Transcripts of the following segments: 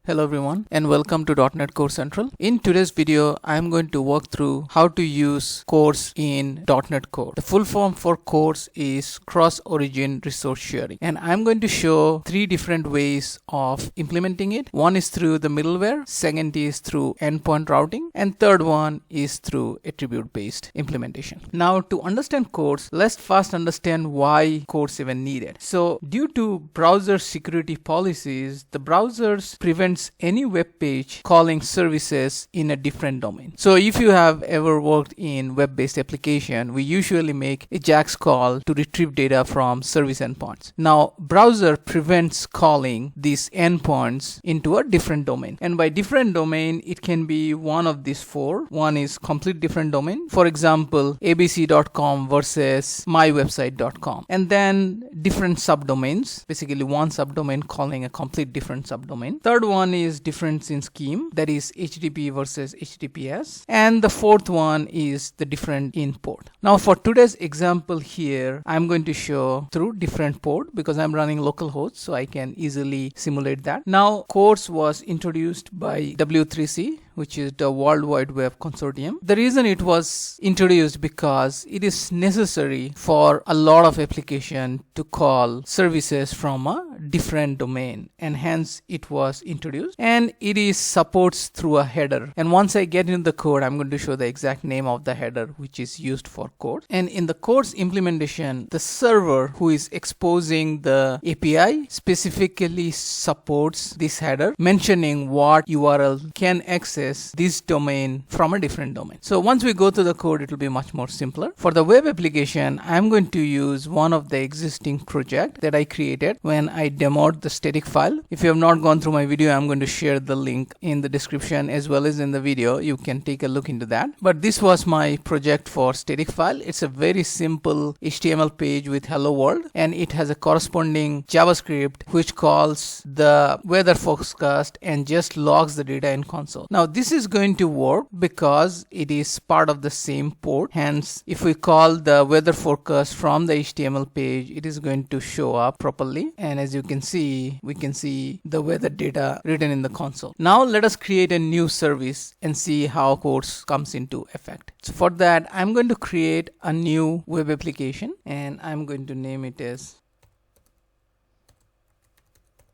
Hello everyone and welcome to .NET Core Central. In today's video, I am going to walk through how to use CORS in .NET Core. The full form for CORS is Cross-Origin Resource Sharing, and I'm going to show three different ways of implementing it. One is through the middleware, second is through endpoint routing, and third one is through attribute-based implementation. Now, to understand CORS, let's first understand why CORS even needed. So, due to browser security policies, the browsers prevent any web page calling services in a different domain. So if you have ever worked in web-based application, we usually make a JAX call to retrieve data from service endpoints. Now browser prevents calling these endpoints into a different domain, and by different domain it can be one of these four. One is complete different domain, for example abc.com versus mywebsite.com, and then different subdomains, basically one subdomain calling a complete different subdomain. Third one is difference in scheme, that is HTTP versus HTTPS, and the fourth one is the different in port. Now for today's example here, I'm going to show through different port because I'm running localhost, so I can easily simulate that. Now CORS was introduced by W3C, which is the World Wide Web Consortium. The reason it was introduced because it is necessary for a lot of application to call services from a different domain, and hence it was introduced, and it is supports through a header. And once I get into the code, I'm going to show the exact name of the header which is used for CORS. And in the CORS implementation, the server who is exposing the API specifically supports this header, mentioning what URL can access this domain from a different domain. So once we go to the code, it will be much more simpler. For the web application, I'm going to use one of the existing project that I created when I demoed the static file. If you have not gone through my video, I'm going to share the link in the description as well as in the video. You can take a look into that. But this was my project for static file. It's a very simple HTML page with hello world, and it has a corresponding JavaScript which calls the weather forecast and just logs the data in console. Now this is going to work because it is part of the same port. Hence, if we call the weather forecast from the HTML page, it is going to show up properly. And as you can see, we can see the weather data written in the console. Now let us create a new service and see how CORS comes into effect. So for that, I'm going to create a new web application, and I'm going to name it as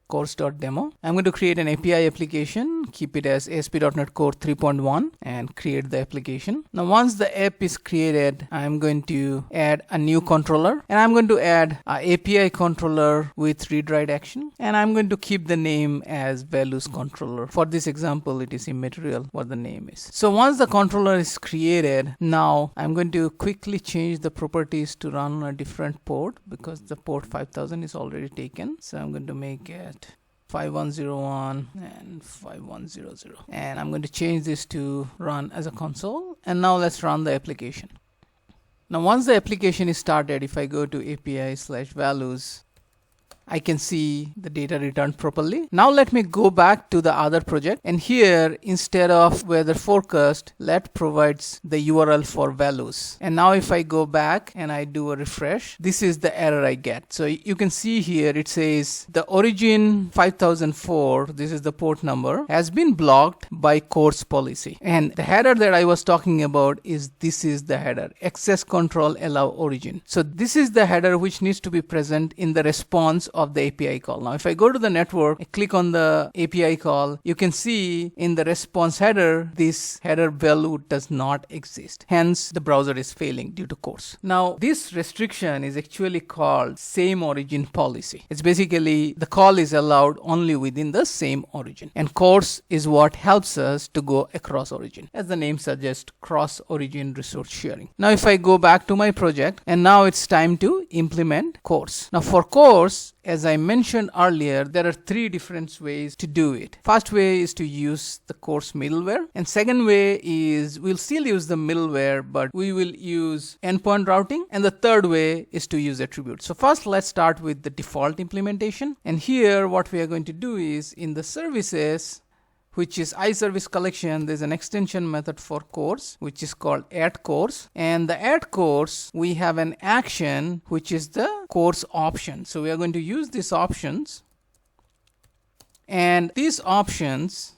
CORS.demo. I'm going to create an API application, keep it as ASP.NET Core 3.1, and create the application. Now once the app is created, I'm going to add a new controller, and I'm going to add an API controller with read-write action, and I'm going to keep the name as values controller. For this example, it is immaterial what the name is. So once the controller is created, now I'm going to quickly change the properties to run on a different port because the port 5000 is already taken. So I'm going to make it 5101 and 5100, and I'm going to change this to run as a console. And now let's run the application. Now once the application is started, if I go to API/values, I can see the data returned properly. Now let me go back to the other project, and here instead of weather forecast, let provides the URL for values. And now if I go back and I do a refresh, this is the error I get. So you can see here it says the origin 5004, this is the port number, has been blocked by CORS policy. And the header that I was talking about is this is the header, access control allow origin. So this is the header which needs to be present in the response of the API call. Now if I go to the network, I click on the API call, you can see in the response header, this header value does not exist. Hence the browser is failing due to CORS. Now this restriction is actually called same origin policy. It's basically the call is allowed only within the same origin, and CORS is what helps us to go across origin. As the name suggests, cross origin resource sharing. Now if I go back to my project, and now it's time to implement CORS. Now for CORS, as I mentioned earlier, there are three different ways to do it. First way is to use the CORS middleware, and second way is we'll still use the middleware, but we will use endpoint routing, and the third way is to use attributes. So first let's start with the default implementation, and here what we are going to do is in the services, which is iService collection, there's an extension method for CORS which is called add CORS, and the add CORS we have an action which is the CORS option. So we are going to use these options And these options,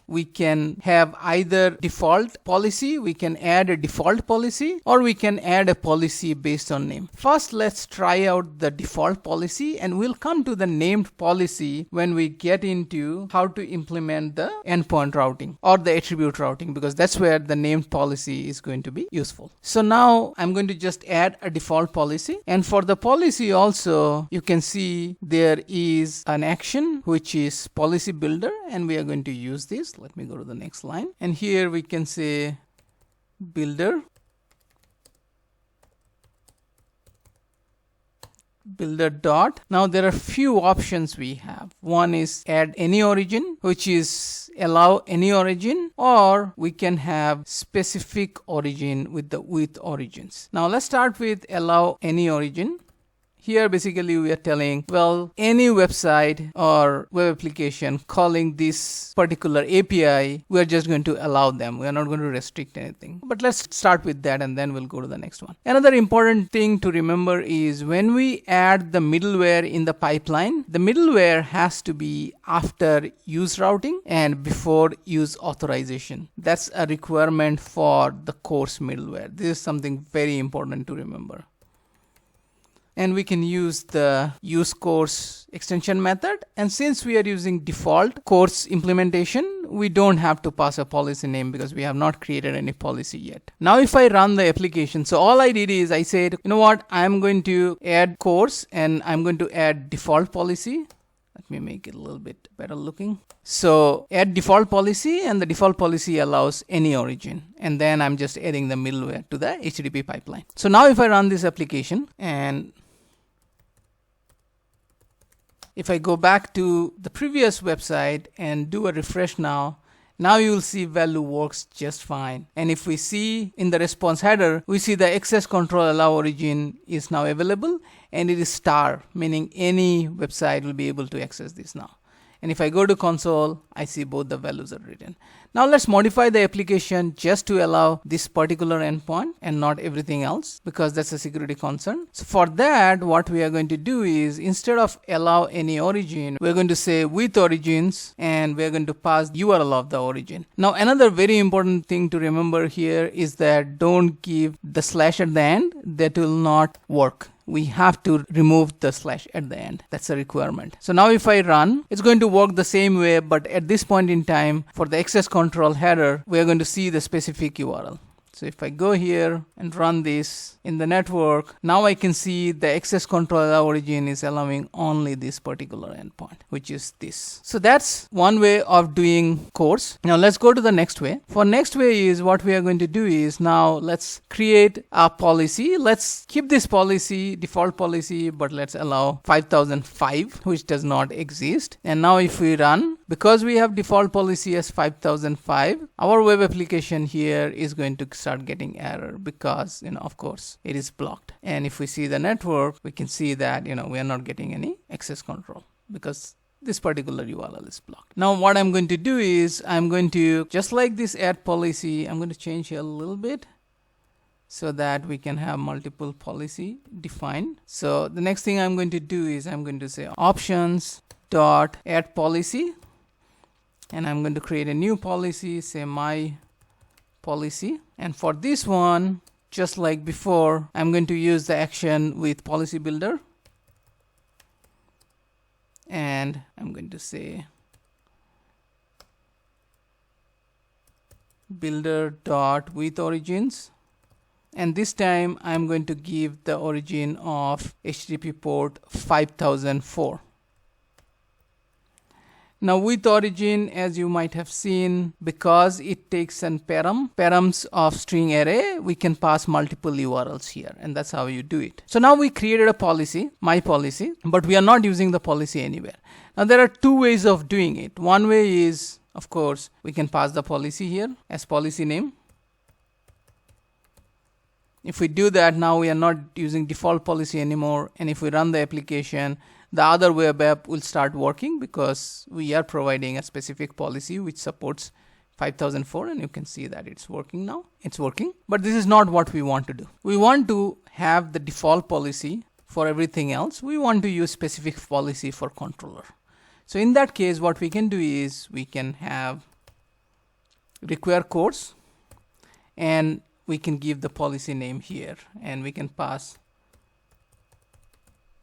we can have either default policy, we can add a default policy, or we can add a policy based on name. First, let's try out the default policy, and we'll come to the named policy when we get into how to implement the endpoint routing or the attribute routing, because that's where the named policy is going to be useful. So now I'm going to just add a default policy, and for the policy also you can see there is an action which is policy builder, and we are going to use this. Let me go to the next line, and here we can say builder dot. Now there are few options we have. One is add any origin, which is allow any origin, or we can have specific origin with the with origins. Now let's start with allow any origin. Here basically we are telling, well, any website or web application calling this particular API, we are just going to allow them. We are not going to restrict anything. But let's start with that, and then we'll go to the next one. Another important thing to remember is when we add the middleware in the pipeline, the middleware has to be after use routing and before use authorization. That's a requirement for the CORS middleware. This is something very important to remember. And we can use the use CORS extension method, and since we are using default CORS implementation, we don't have to pass a policy name because we have not created any policy yet. Now if I run the application, so all I did is I said, you know what, I'm going to add CORS and I'm going to add default policy. Let me make it a little bit better looking. So add default policy, and the default policy allows any origin, and then I'm just adding the middleware to the HTTP pipeline. So now if I run this application, and if I go back to the previous website and do a refresh now you will see value works just fine. And if we see in the response header, we see the access control allow origin is now available, and it is star, meaning any website will be able to access this now. And if I go to console, I see both the values are written. Now let's modify the application just to allow this particular endpoint and not everything else, because that's a security concern. So for that, what we are going to do is, instead of allow any origin, we're going to say with origins, and we're going to pass URL of the origin. Now another very important thing to remember here is that don't give the slash at the end. That will not work. We have to remove the slash at the end. That's a requirement. So now if I run, it's going to work the same way, but at this point in time, for the access control header, we are going to see the specific URL. So if I go here and run this in the network, now I can see the access control origin is allowing only this particular endpoint, which is this. So that's one way of doing CORS. Now let's go to the next way. For next way is, what we are going to do is, now let's create a policy. Let's keep this policy, default policy, but let's allow 5005, which does not exist. And now if we run, because we have default policy as 5005, our web application here is going to start getting error because, of course, it is blocked. And if we see the network, we can see that, we are not getting any access control because this particular URL is blocked. Now what I'm going to do is, I'm going to, just like this add policy, I'm going to change here a little bit so that we can have multiple policy defined. So the next thing I'm going to do is, I'm going to say options dot add policy, and I'm going to create a new policy, say my policy. And for this one, just like before, I'm going to use the action with policy builder, and I'm going to say builder dot with origins, and this time I'm going to give the origin of HTTP port 5004. Now with origin, as you might have seen, because it takes an params of string array, we can pass multiple URLs here, and that's how you do it. So now we created a policy, my policy, but we are not using the policy anywhere. Now there are two ways of doing it. One way is, of course, we can pass the policy here as policy name. If we do that, now we are not using default policy anymore, and if we run the application, the other web app will start working because we are providing a specific policy which supports 5004, and you can see that it's working now. It's working, but this is not what we want to do. We want to have the default policy for everything else. We want to use specific policy for controller. So in that case, what we can do is we can have require CORS, and we can give the policy name here, and we can pass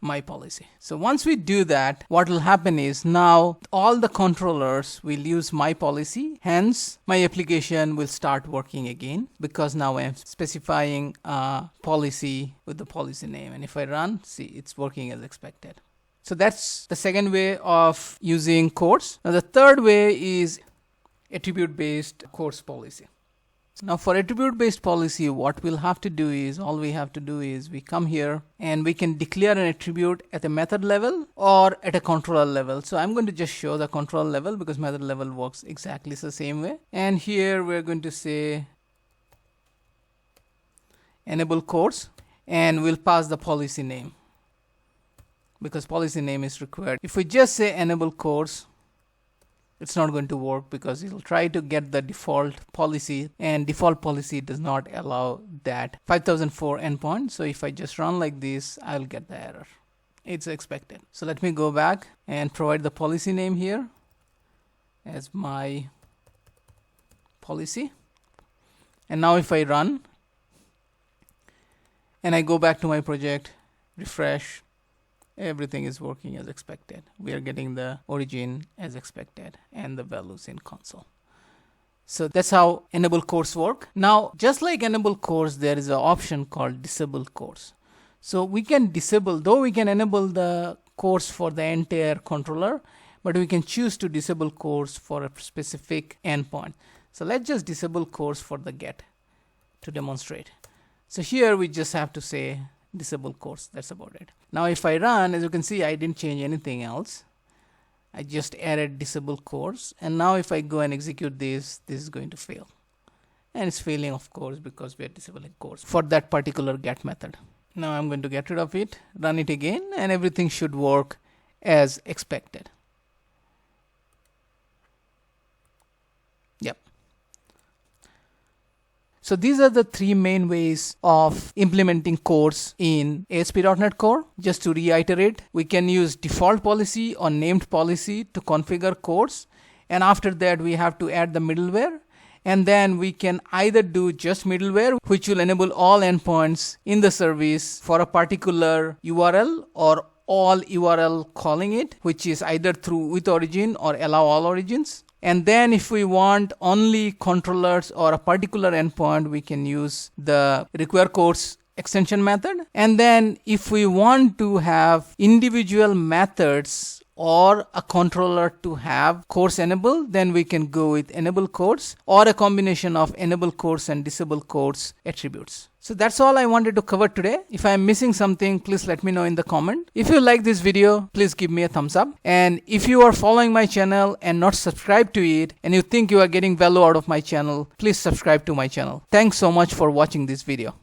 my policy. So once we do that, what will happen is now all the controllers will use my policy, hence my application will start working again, because now I'm specifying a policy with the policy name, and if I run, see, it's working as expected. So that's the second way of using CORS. Now the third way is attribute based CORS policy. Now for attribute based policy, what we'll have to do is, all we have to do is we come here and we can declare an attribute at a method level or at a controller level. So I'm going to just show the controller level because method level works exactly the same way. And here we're going to say enable CORS, and we'll pass the policy name because policy name is required. If we just say enable CORS, it's not going to work because it'll try to get the default policy, and default policy does not allow that 5004 endpoint. So if I just run like this, I'll get the error. It's expected. So let me go back and provide the policy name here as my policy. And now if I run and I go back to my project, refresh, everything is working as expected. We are getting the origin as expected and the values in console. So that's how enable CORS work. Now, just like enable CORS, there is an option called disable CORS. So we can disable, though we can enable the CORS for the entire controller, but we can choose to disable CORS for a specific endpoint. So let's just disable CORS for the get to demonstrate. So here we just have to say disable CORS. That's about it. Now if I run, as you can see, I didn't change anything else. I just added disable CORS, and now if I go and execute this is going to fail, and it's failing, of course, because we are disabling CORS for that particular get method. Now I'm going to get rid of it, run it again, and everything should work as expected. Yep. So these are the three main ways of implementing CORS in ASP.NET Core. Just to reiterate, we can use default policy or named policy to configure CORS, and after that we have to add the middleware, and then we can either do just middleware, which will enable all endpoints in the service for a particular URL, or all URL calling it, which is either through with origin or allow all origins. And then if we want only controllers or a particular endpoint, we can use the require CORS extension method. And then if we want to have individual methods or a controller to have CORS enabled, then we can go with enable CORS or a combination of enable CORS and disable CORS attributes. So that's all I wanted to cover today. If I'm missing something, please let me know in the comment. If you like this video, please give me a thumbs up. And if you are following my channel and not subscribed to it, and you think you are getting value out of my channel, please subscribe to my channel. Thanks so much for watching this video.